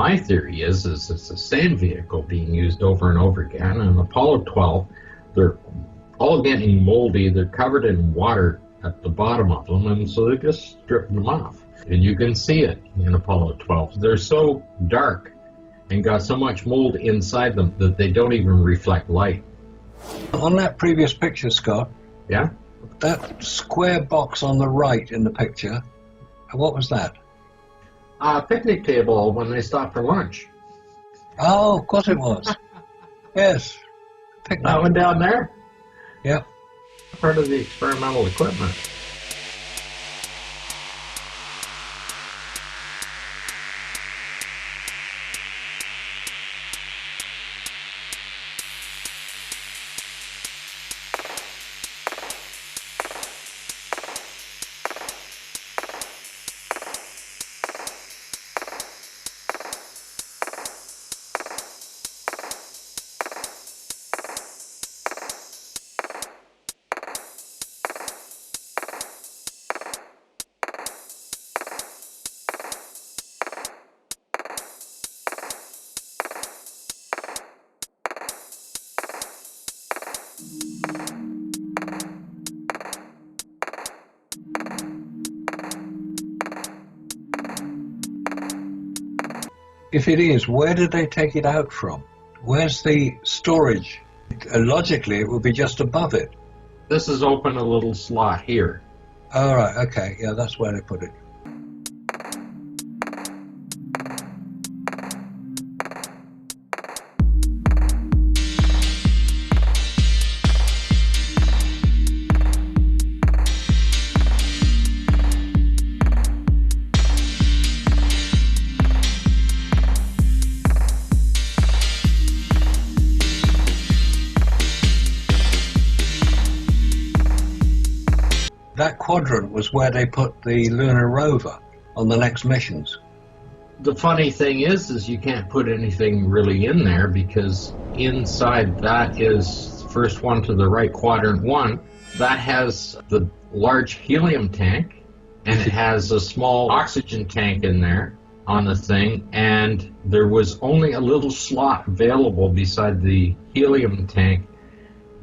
my theory is it's the same vehicle being used over and over again. And Apollo 12, they're all getting moldy. They're covered in water at the bottom of them, and so they're just stripping them off. And you can see it in Apollo 12. They're so dark and got so much mold inside them that they don't even reflect light. On that previous picture, Scott, Yeah? that square box on the right in the picture, what was that? A picnic table when they stopped for lunch. Oh, of course it was. Yes. Picnic. That one down there? Yep. Part of the experimental equipment. If it is, where did they take it out from? Where's the storage? Logically, it would be just above it. This is open a little slot here. All right, okay, yeah, that's where they put it. That quadrant was where they put the lunar rover on the next missions. The funny thing is you can't put anything really in there because inside that is the first one to the right, quadrant 1. That has the large helium tank, and it has a small oxygen tank in there on the thing, and there was only a little slot available beside the helium tank,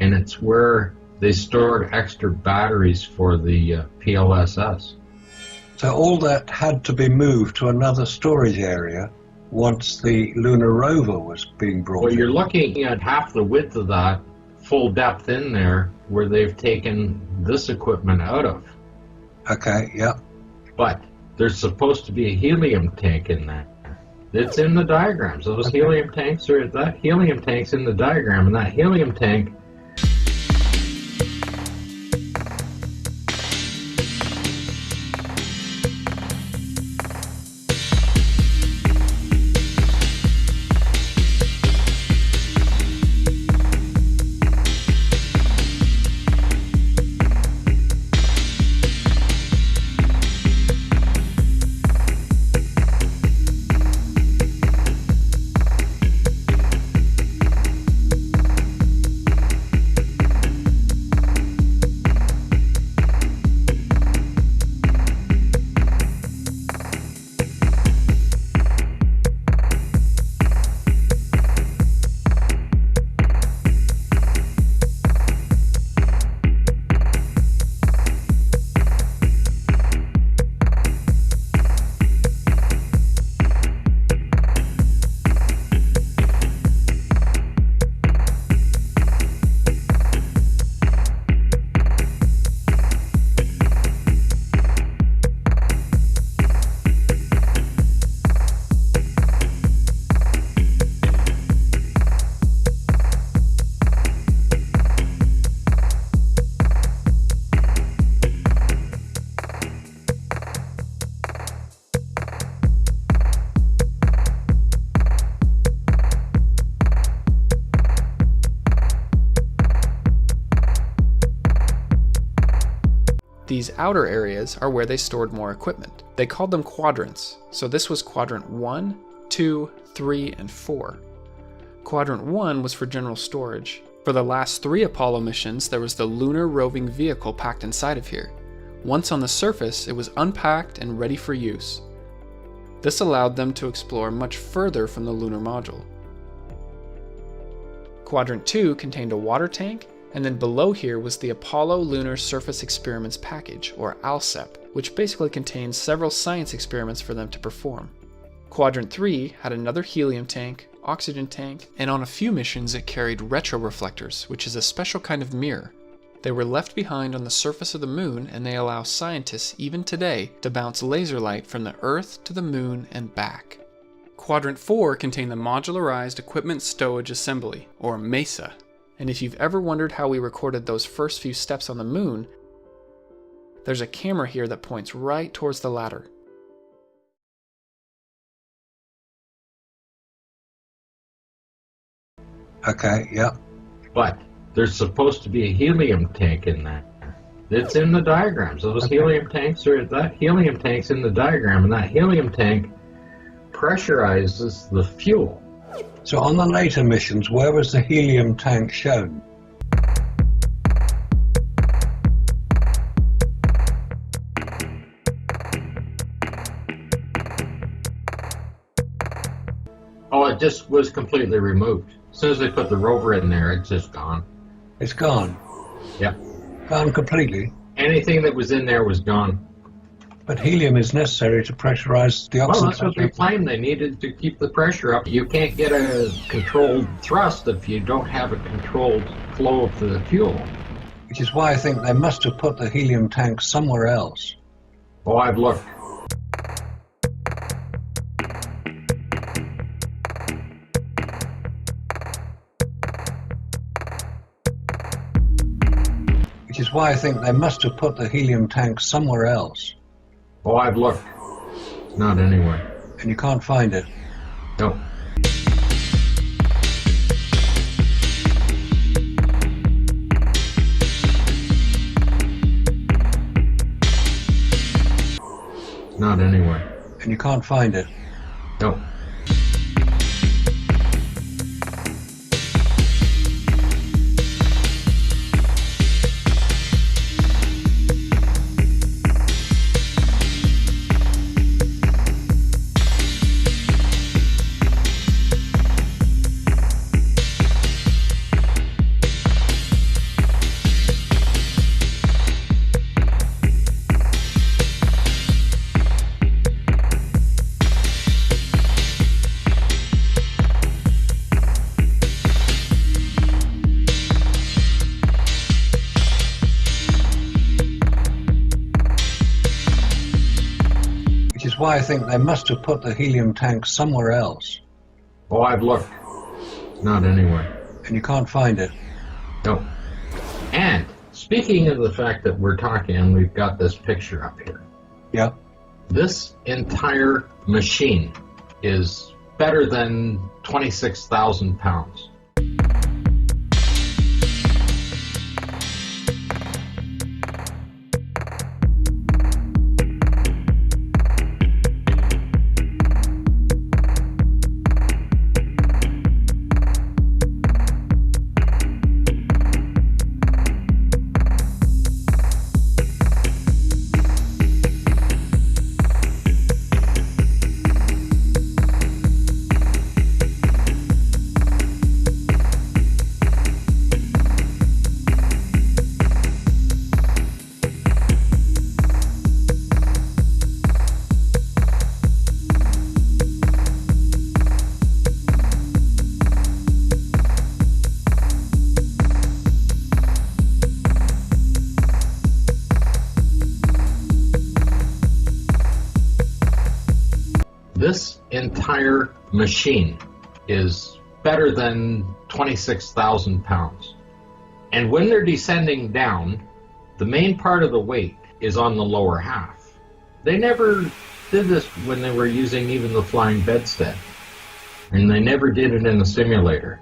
and it's where they stored extra batteries for the PLSS. So all that had to be moved to another storage area once the lunar rover was being brought Well, in. you're looking at half the width of that full depth in there where they've taken this equipment out of. Okay, yeah. But there's supposed to be a helium tank in there. It's in the diagrams. Those helium tanks are, that helium tank's in the diagram, and that helium tank These outer areas are where they stored more equipment. They called them quadrants, so this was quadrant 1, 2, 3, and 4. Quadrant 1 was for general storage. For the last 3 Apollo missions, there was the lunar roving vehicle packed inside of here. Once on the surface, it was unpacked and ready for use. This allowed them to explore much further from the lunar module. Quadrant 2 contained a water tank, and then below here was the Apollo Lunar Surface Experiments Package, or ALSEP, which basically contains several science experiments for them to perform. Quadrant 3 had another helium tank, oxygen tank, and on a few missions it carried retroreflectors, which is a special kind of mirror. They were left behind on the surface of the moon, and they allow scientists, even today, to bounce laser light from the Earth to the moon and back. Quadrant 4 contained the Modularized Equipment Stowage Assembly, or MESA. And if you've ever wondered how we recorded those first few steps on the moon, there's a camera here that points right towards the ladder. Okay, yeah. But there's supposed to be a helium tank in there. It's in the diagrams. Those helium tanks are, that helium tank's in the diagram, and that helium tank pressurizes the fuel. So on the later missions, where was the helium tank shown? Oh, it just was completely removed. As soon as they put the rover in there, it's just gone. It's gone. Yep. Gone completely. Anything that was in there was gone. But helium is necessary to pressurize the oxygen. Well, that's what they claimed. They needed to keep the pressure up. You can't get a controlled thrust if you don't have a controlled flow of the fuel. Which is why I think they must have put the helium tank somewhere else. Oh, I've looked. Which is why I think they must have put the helium tank somewhere else. Oh, I've looked. Not anywhere. And you can't find it? No. Not anywhere. And you can't find it? No. Which is why I think they must have put the helium tank somewhere else. Oh, I've looked. Not anywhere. And you can't find it? No. And speaking of the fact that we're talking, we've got this picture up here. Yeah. This entire machine is better than 26,000 pounds. This entire machine is better than 26,000 pounds. And when they're descending down, the main part of the weight is on the lower half. They never did this when they were using even the flying bedstead. And they never did it in the simulator.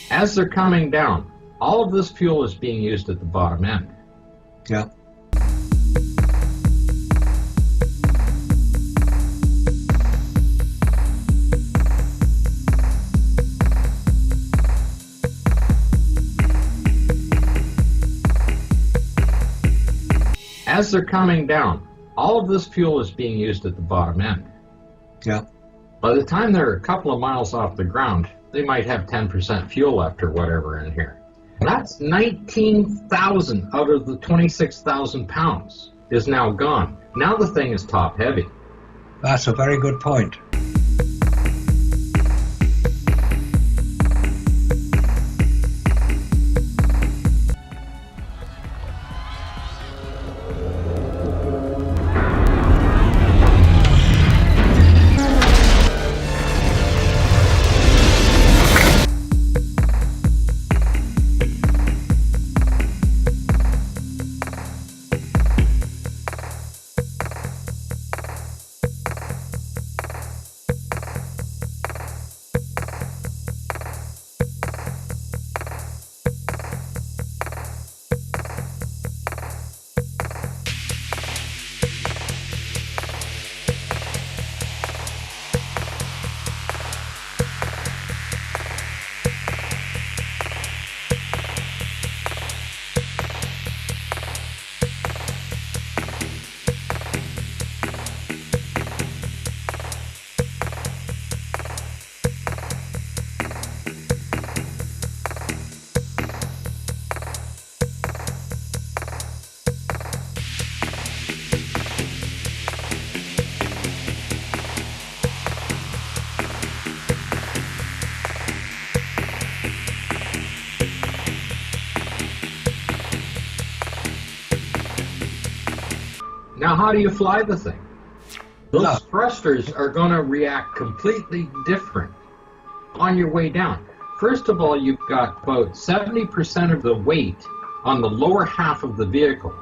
As they're coming down, all of this fuel is being used at the bottom end. Yeah. As they're coming down, all of this fuel is being used at the bottom end. Yeah. By the time they're a couple of miles off the ground, they might have 10% fuel left or whatever in here. That's 19,000 out of the 26,000 pounds is now gone. Now the thing is top heavy. That's a very good point. Now, how do you fly the thing? Those No. thrusters are going to react completely different on your way down. First of all, you've got about 70% of the weight on the lower half of the vehicle.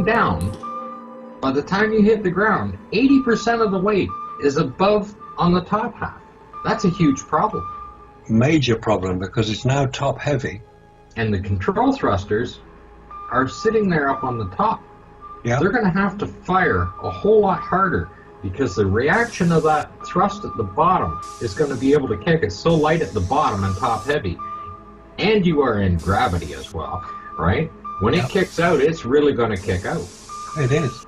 down, by the time you hit the ground, 80% of the weight is above on the top half. That's a huge problem. Major problem, because it's now top heavy. And the control thrusters are sitting there up on the top. Yeah. They're going to have to fire a whole lot harder because the reaction of that thrust at the bottom is going to be able to kick it so light at the bottom and top heavy. And you are in gravity as well, right? When it kicks out, it's really going to kick out. It is.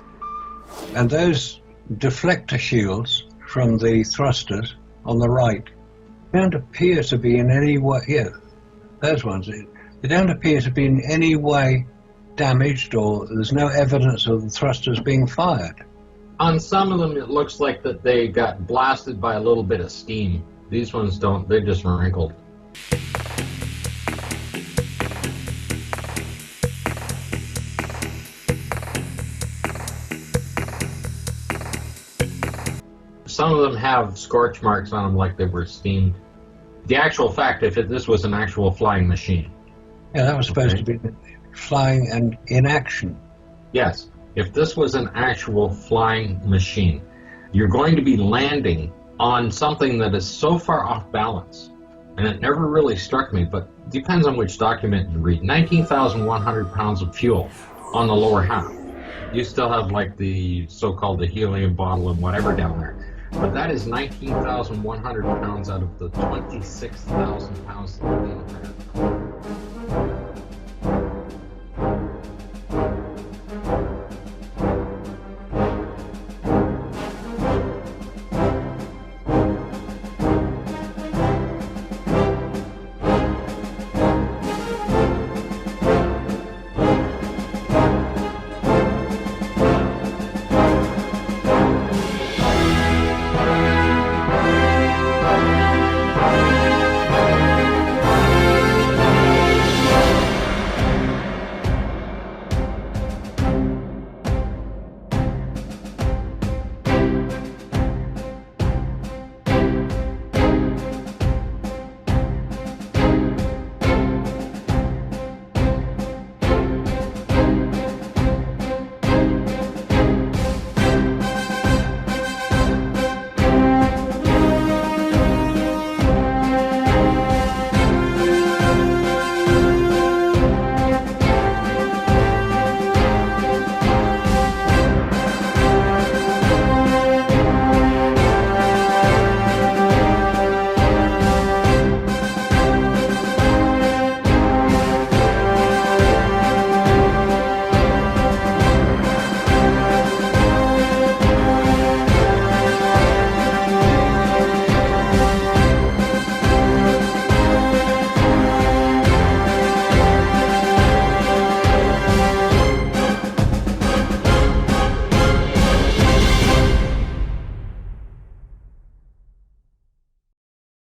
And those deflector shields from the thrusters on the right don't appear to be in any way, those ones, they don't appear to be in any way damaged, or there's no evidence of the thrusters being fired. On some of them, it looks like that they got blasted by a little bit of steam. These ones don't, they're just wrinkled. Some of them have scorch marks on them like they were steamed. The actual fact, if this was an actual flying machine. Yeah, that was supposed to be flying and in action. Yes, if this was an actual flying machine, you're going to be landing on something that is so far off balance. And it never really struck me, but depends on which document you read. 19,100 pounds of fuel on the lower half. You still have like the so-called the helium bottle and whatever down there. But that is 19,100 pounds out of the 26,000 pounds that the thing had.